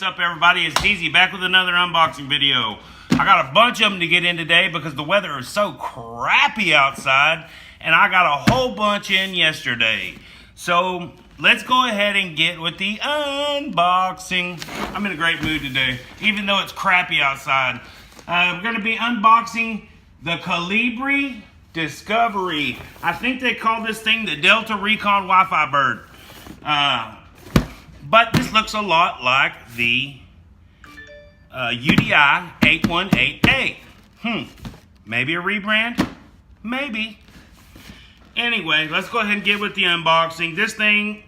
up, everybody? It's DZ back with another unboxing video. I got a bunch of them to get in today because the weather is so crappy outside, and I got a whole bunch in yesterday. So let's go ahead and get with the unboxing. I'm in a great mood today, even though it's crappy outside. I'm going to be unboxing the Kolibri Discovery. I think they call this thing the Delta Recon Wi-Fi bird. But this looks a lot like the UDI 818A. Maybe a rebrand? Maybe. Anyway, let's go ahead and get with the unboxing. This thing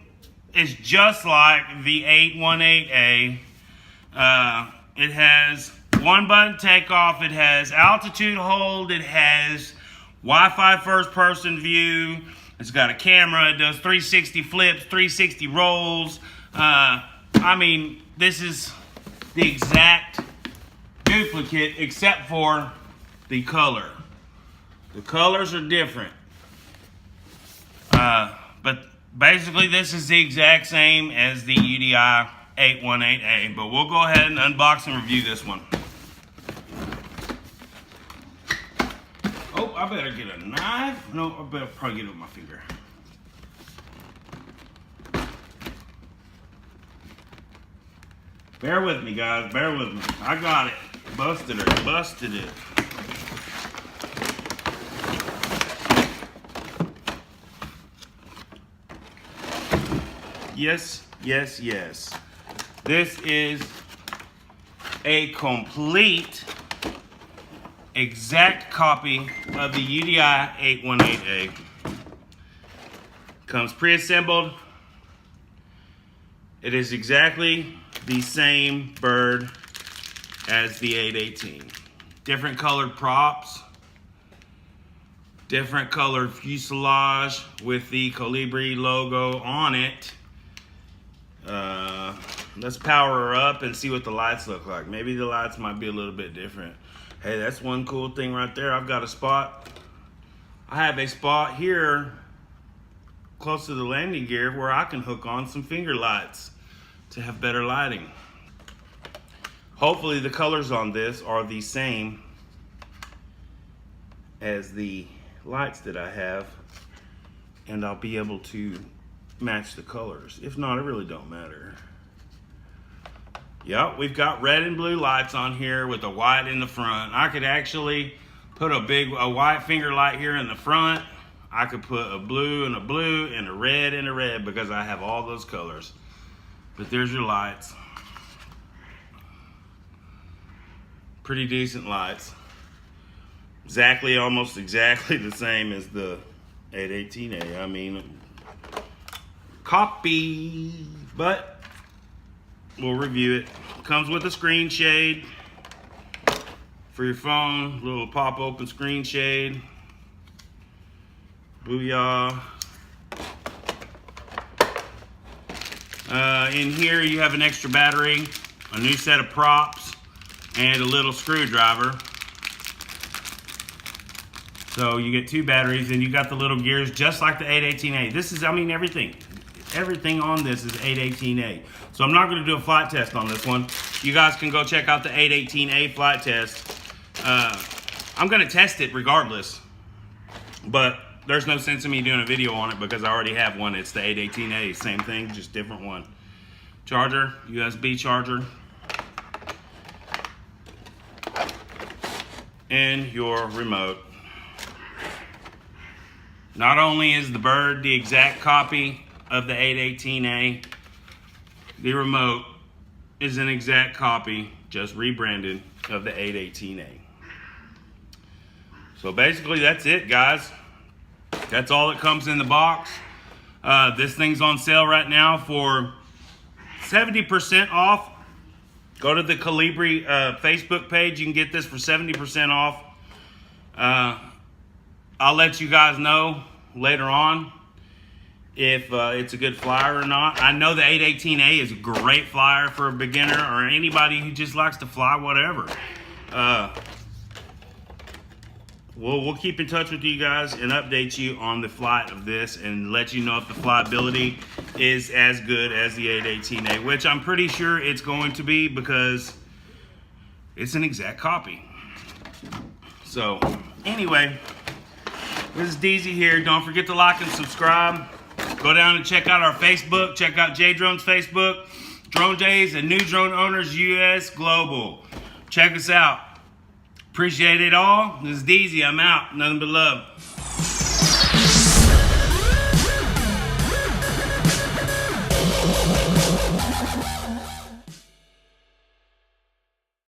is just like the 818A. It has one button takeoff. It has altitude hold. It has Wi-Fi first person view. It's got a camera. It does 360 flips, 360 rolls. I mean, this is the exact duplicate except for the color. The colors are different. But basically this is the exact same as the UDI 818A. But we'll go ahead and unbox and review this one. Oh, I better get a knife. No, I better probably get it with my finger. Bear with me, guys. Bear with me. I got it. Busted it. Busted it. Yes, yes, yes. This is a complete, exact copy of the UDI 818A. Comes pre-assembled. It is exactly the same bird as the 818. Different colored props, different colored fuselage with the Kolibri logo on it. Let's power her up and see what the lights look like. Maybe the lights might be a little bit different. Hey, that's one cool thing right there. I've got a spot. I have a spot here close to the landing gear where I can hook on some finger lights to have better lighting. Hopefully the colors on this are the same as the lights that I have, and I'll be able to match the colors. If not, it really don't matter. Yep, we've got red and blue lights on here with a white in the front. I could actually put a white finger light here in the front. I could put a blue and a red and a red because I have all those colors. But there's your lights. Pretty decent lights. Almost exactly the same as the 818A. I mean, copy, but we'll review it. Comes with a screen shade for your phone. Little pop open screen shade. Booyah. In here you have an extra battery, a new set of props, and a little screwdriver. So you get two batteries, and you got the little gears just like the 818A. This is, I mean, everything on this is 818A. So I'm not going to do a flight test on this one. You guys can go check out the 818A flight test. I'm going to test it regardless, but there's no sense in me doing a video on it because I already have one. It's the 818A, same thing, just different one. Charger, USB charger. And your remote. Not only is the bird the exact copy of the 818A, the remote is an exact copy, just rebranded, of the 818A. So basically that's it, guys. That's all that comes in the box. This thing's on sale right now for 70% off. Go to the Kolibri Facebook page. You can get this for 70% off. I'll let you guys know later on if it's a good flyer or not. I know the 818A is a great flyer for a beginner or anybody who just likes to fly whatever. we'll keep in touch with you guys and update you on the flight of this and let you know if the flyability is as good as the 818A, which I'm pretty sure it's going to be because it's an exact copy. So anyway, this is DZ here. Don't forget to like and subscribe. Go down and check out our Facebook. Check out J Drone's Facebook. Drone Days and New Drone Owners US Global. Check us out. Appreciate it all. This is DZ. I'm out. Nothing but love.